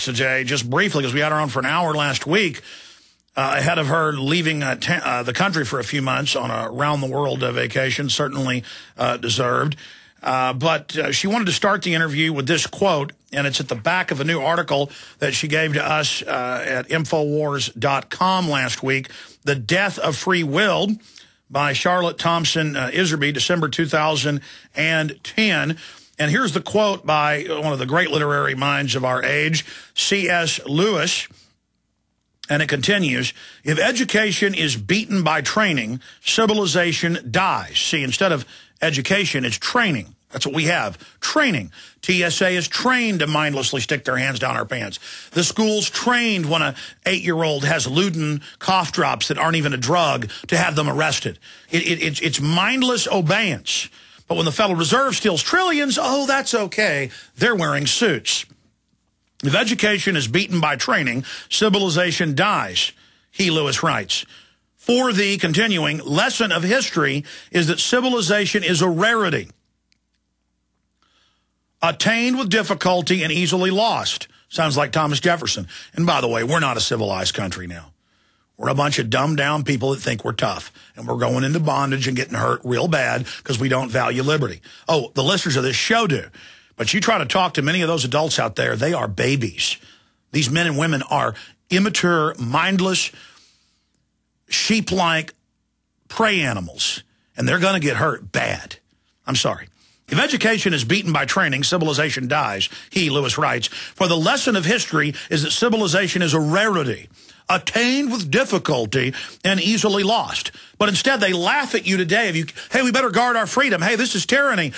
today, just briefly, because we had her on for an hour last week, ahead of her leaving the country for a few months on a round-the-world vacation, certainly deserved. But she wanted to start the interview with this quote, and it's at the back of a new article that she gave to us at Infowars.com last week, The Death of Free Will by Charlotte Thompson Iserbyt, December 2010. And here's the quote by one of the great literary minds of our age, C.S. Lewis. And it continues, if education is beaten by training, civilization dies. See, instead of education, it's training. That's what we have, training. TSA is trained to mindlessly stick their hands down our pants. The school's trained when an 8-year-old has Luden cough drops that aren't even a drug to have them arrested. It's mindless obeyance. But when the Federal Reserve steals trillions, oh, that's okay. They're wearing suits. If education is beaten by training, civilization dies, he, Lewis, writes. For the continuing lesson of history is that civilization is a rarity, attained with difficulty and easily lost. Sounds like Thomas Jefferson. And by the way, we're not a civilized country now. We're a bunch of dumbed-down people that think we're tough, and we're going into bondage and getting hurt real bad because we don't value liberty. Oh, the listeners of this show do. But you try to talk to many of those adults out there, they are babies. These men and women are immature, mindless, sheep-like prey animals, and they're going to get hurt bad. I'm sorry. If education is beaten by training, civilization dies, he, Lewis, writes. For the lesson of history is that civilization is a rarity, attained with difficulty and easily lost. But instead, they laugh at you today. Hey, we better guard our freedom. Hey, this is tyranny.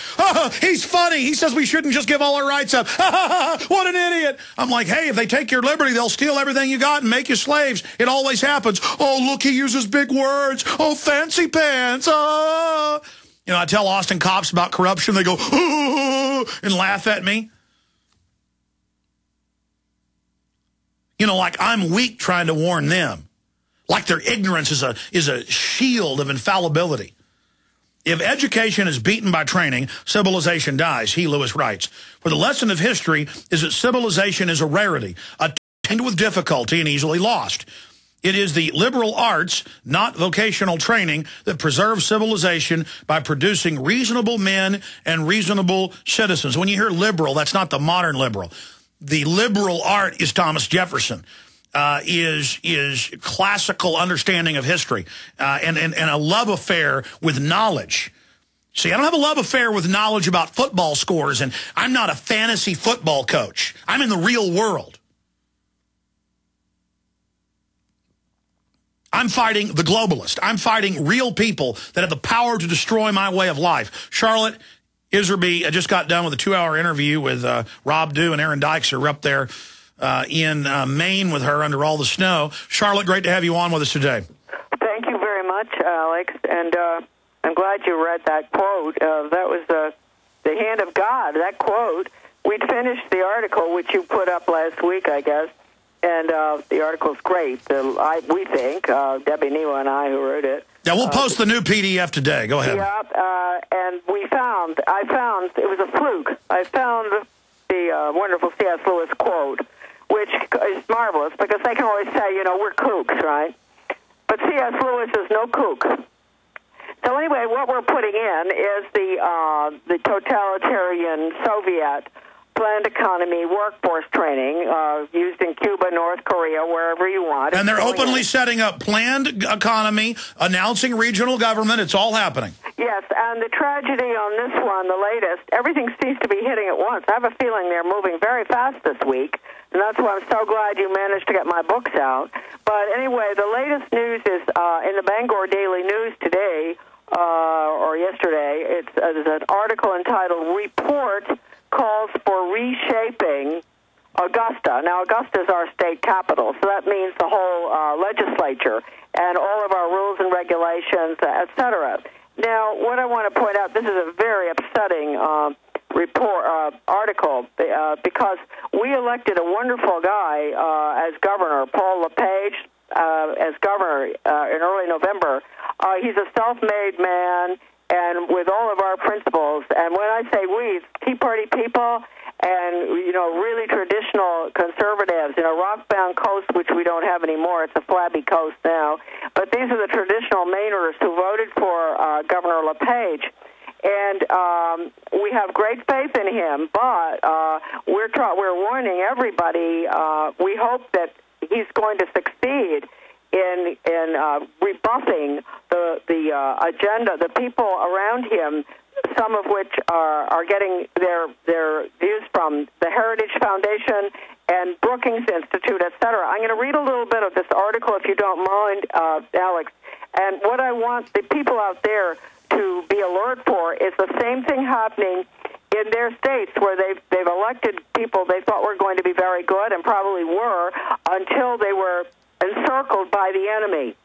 He's funny. He says we shouldn't just give all our rights up. What an idiot. I'm like, hey, if they take your liberty, they'll steal everything you got and make you slaves. It always happens. Oh, look, he uses big words. Oh, fancy pants. You know, I tell Austin cops about corruption. They go, and laugh at me. You know, like I'm weak trying to warn them. Like their ignorance is a shield of infallibility. If education is beaten by training, civilization dies, he, Lewis, writes. For the lesson of history is that civilization is a rarity, attained with difficulty and easily lost. It is the liberal arts, not vocational training, that preserves civilization by producing reasonable men and reasonable citizens. When you hear liberal, that's not the modern liberal. The liberal art is Thomas Jefferson, is classical understanding of history, and a love affair with knowledge. See, I don't have a love affair with knowledge about football scores, and I'm not a fantasy football coach. I'm in the real world. I'm fighting the globalist. I'm fighting real people that have the power to destroy my way of life. Charlotte Iserbyt, I just got done with a 2-hour interview with Rob Dew and Aaron Dykes, who are up there in Maine with her under all the snow. Charlotte, great to have you on with us today. Thank you very much, Alex. And I'm glad you read that quote. That was the hand of God, that quote. We'd finished the article, which you put up last week, I guess. And the article's great. We think, Debbie Newa and I who wrote it. Yeah, we'll post the new PDF today. Go ahead. Yeah, and I found, it was a fluke. I found the wonderful C.S. Lewis quote, which is marvelous because they can always say, you know, we're kooks, right? But C.S. Lewis is no kook. So anyway, what we're putting in is the totalitarian Soviet planned economy workforce training used in Cuba, North Korea, wherever you want. And they're openly setting up planned economy, announcing regional government. It's all happening. Yes, and the tragedy on this one, the latest, everything seems to be hitting at once. I have a feeling they're moving very fast this week, and that's why I'm so glad you managed to get my books out. But anyway, the latest news is in the Bangor Daily News today, or yesterday, there's an article entitled Report Calls for Reshaping Augusta. Now, Augusta is our state capital, so that means the whole legislature and all of our rules and regulations, et cetera. Now, what I want to point out, this is a very upsetting article because we elected a wonderful guy as governor, Paul LePage, as governor in early November. He's a self-made man and with all of our principles. And when I say we, it's Tea Party people and, really traditional conservatives, rock-bound coast, which we don't have anymore. It's a flabby coast now. But these are the traditional Mainers who voted for Governor LePage. And we have great faith in him, but we're warning everybody. We hope that he's going to succeed in rebuffing the agenda, the people around him, some of which are getting their views from the Heritage Foundation and Brookings Institute, et cetera. I'm going to read a little bit of this article, if you don't mind, Alex. And what I want the people out there to be alert for is the same thing happening in their states where they've elected people they thought were going to be very good and probably were until they were encircled by the enemy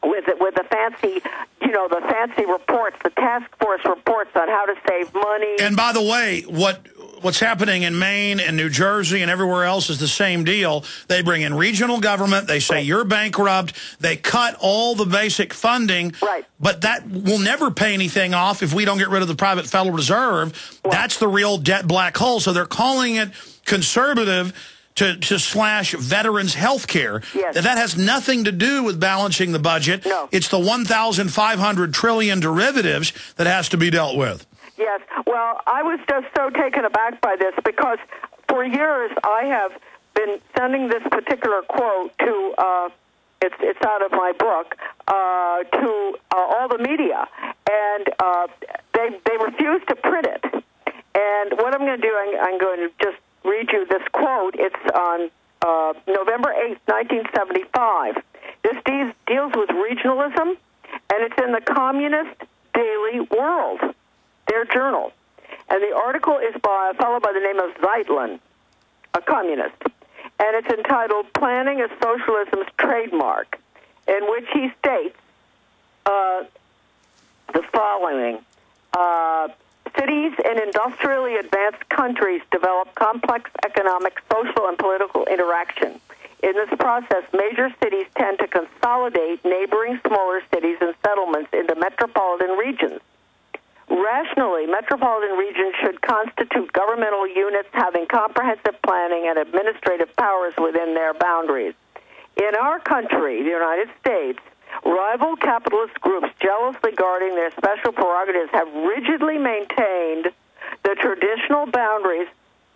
with the fancy, the fancy reports, the task force reports on how to save money. And by the way, what's happening in Maine and New Jersey and everywhere else is the same deal. They bring in regional government. They say you're bankrupt. They cut all the basic funding. Right. But that will never pay anything off if we don't get rid of the private Federal Reserve. Well, that's the real debt black hole. So they're calling it conservative to slash veterans' health care. Yes. That has nothing to do with balancing the budget. No. It's the 1,500 trillion derivatives that has to be dealt with. Yes. Well, I was just so taken aback by this because for years I have been sending this particular quote to, it's out of my book, to all the media, and they refuse to print it. And what I'm going to do, I'm going to just read you this quote. It's on November 8th, 1975. This deals with regionalism, and it's in the Communist Daily World, their journal. And the article is by a fellow by the name of Zeitlin, a communist. And it's entitled Planning as Socialism's Trademark, in which he states the following. Cities in industrially advanced countries develop complex economic, social, and political interaction. In this process, major cities tend to consolidate neighboring smaller cities and settlements into metropolitan regions. Rationally, metropolitan regions should constitute governmental units having comprehensive planning and administrative powers within their boundaries. In our country, the United States, rival capitalist groups jealously guarding their special prerogatives have rigidly maintained the traditional boundaries.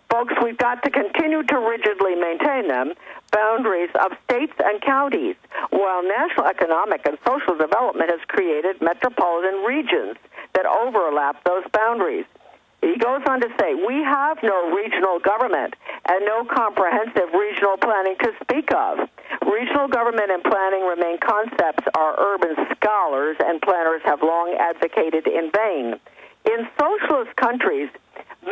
Folks, we've got to continue to rigidly maintain them, boundaries of states and counties, while national economic and social development has created metropolitan regions that overlap those boundaries. He goes on to say, we have no regional government and no comprehensive regional planning to speak of. Regional government and planning remain concepts our urban scholars and planners have long advocated in vain. In socialist countries,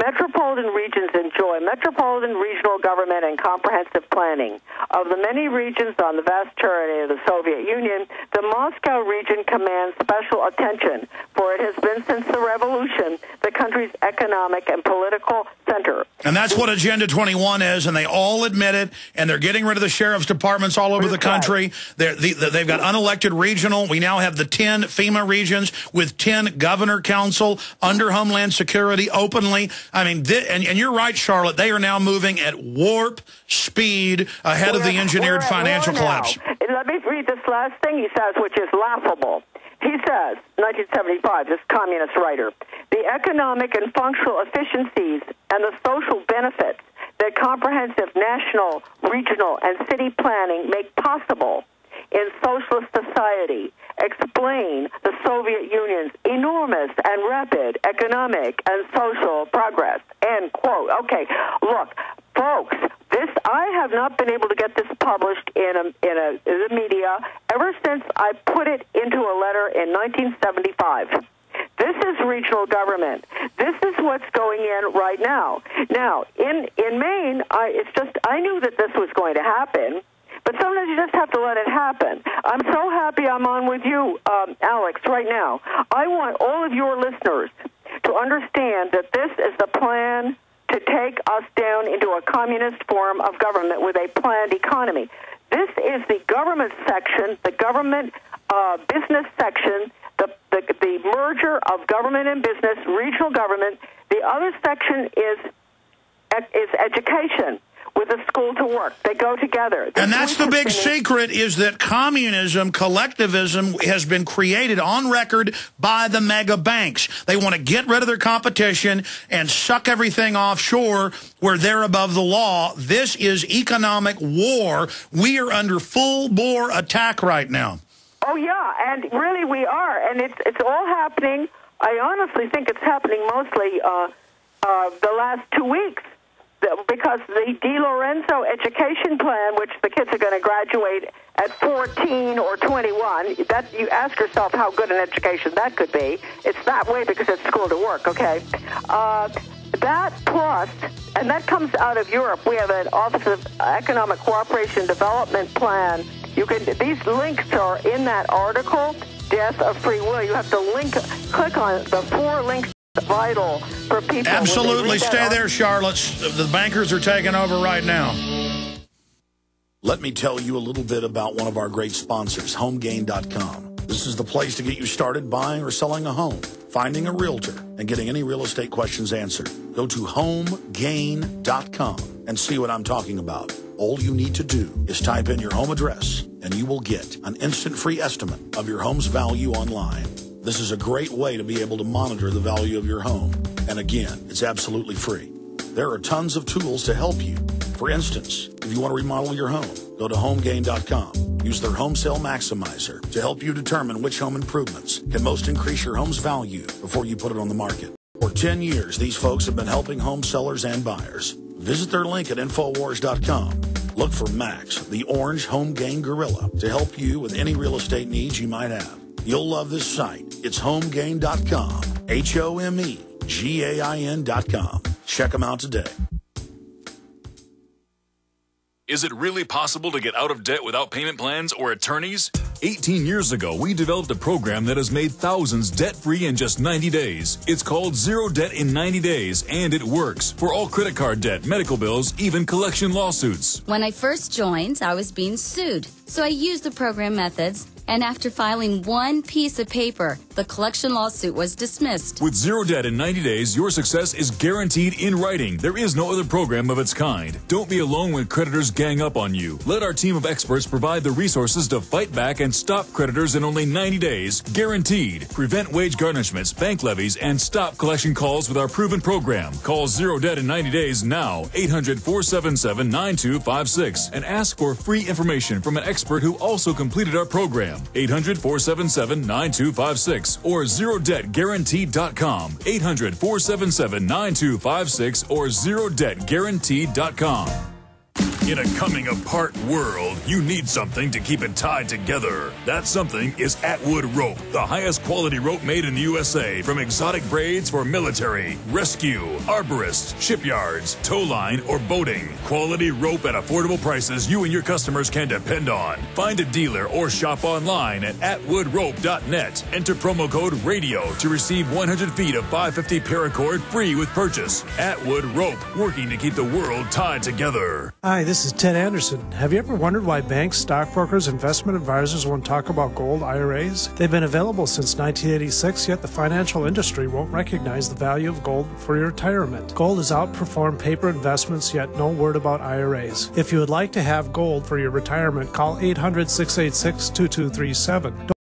metropolitan regions enjoy metropolitan regional government and comprehensive planning. Of the many regions on the vast territory of the Soviet Union, the Moscow region commands special attention, for it has been since the revolution the country's economic and political center. And that's what Agenda 21 is, and they all admit it, and they're getting rid of the sheriff's departments all over the country. They've got unelected regional. We now have the 10 FEMA regions with 10 governor council under Homeland Security openly. I mean, and you're right, Charlotte, they are now moving at warp speed ahead of the engineered financial collapse. Let me read this last thing he says, which is laughable. He says, 1975, this communist writer, the economic and functional efficiencies and the social benefits that comprehensive national, regional, and city planning make possible in socialist society explain the Soviet Union's enormous and rapid economic and social progress. End quote. Okay, look, folks, I have not been able to get this published in the media ever since I put it into a letter in 1975. This is regional government. This is what's going in right now. Now, in Maine, I knew that this was going to happen. But sometimes you just have to let it happen. I'm so happy I'm on with you, Alex, right now. I want all of your listeners to understand that this is the plan to take us down into a communist form of government with a planned economy. This is the government section, the government business section, the merger of government and business, regional government. The other section is is education with a school to work. They go together. And that's the big secret, is that communism, collectivism, has been created on record by the mega banks. They want to get rid of their competition and suck everything offshore where they're above the law. This is economic war. We are under full-bore attack right now. Oh, yeah, and really we are. And it's all happening. I honestly think it's happening mostly the last 2 weeks. Because the DiLorenzo education plan, which the kids are going to graduate at 14 or 21, that you ask yourself how good an education that could be. It's that way because it's school to work, okay? That plus, and that comes out of Europe. We have an Office of Economic Cooperation and Development plan. These links are in that article, Death of Free Will. You have to click on the 4 links. Vital for people. Absolutely. Stay there, Charlotte. The bankers are taking over right now. Let me tell you a little bit about one of our great sponsors, HomeGain.com. This is the place to get you started buying or selling a home, finding a realtor, and getting any real estate questions answered. Go to HomeGain.com and see what I'm talking about. All you need to do is type in your home address, and you will get an instant free estimate of your home's value online. This is a great way to be able to monitor the value of your home. And again, it's absolutely free. There are tons of tools to help you. For instance, if you want to remodel your home, go to HomeGain.com. Use their Home Sale Maximizer to help you determine which home improvements can most increase your home's value before you put it on the market. For 10 years, these folks have been helping home sellers and buyers. Visit their link at Infowars.com. Look for Max, the orange Home Gain Gorilla, to help you with any real estate needs you might have. You'll love this site. It's HomeGain.com. HomeGain.com. Check them out today. Is it really possible to get out of debt without payment plans or attorneys? 18 years ago, we developed a program that has made thousands debt-free in just 90 days. It's called Zero Debt in 90 Days, and it works for all credit card debt, medical bills, even collection lawsuits. When I first joined, I was being sued. So I used the program methods, and after filing one piece of paper, the collection lawsuit was dismissed. With Zero Debt in 90 days, your success is guaranteed in writing. There is no other program of its kind. Don't be alone when creditors gang up on you. Let our team of experts provide the resources to fight back and stop creditors in only 90 days, guaranteed. Prevent wage garnishments, bank levies, and stop collection calls with our proven program. Call Zero Debt in 90 days now, 800-477-9256, and ask for free information from an expert who also completed our program. 800-477-9256 or ZeroDebtGuaranteed.com. 800-477-9256 or ZeroDebtGuaranteed.com. In a coming apart world, you need something to keep it tied together. That something is Atwood Rope, the highest quality rope made in the USA, from exotic braids for military, rescue, arborists, shipyards, tow line, or boating. Quality rope at affordable prices you and your customers can depend on. Find a dealer or shop online at atwoodrope.net. Enter promo code RADIO to receive 100 feet of 550 paracord free with purchase. Atwood Rope, working to keep the world tied together. Hi, this is Ted Anderson. Have you ever wondered why banks, stockbrokers, investment advisors won't talk about gold IRAs? They've been available since 1986, yet the financial industry won't recognize the value of gold for your retirement. Gold has outperformed paper investments, yet no word about IRAs. If you would like to have gold for your retirement, call 800-686-2237.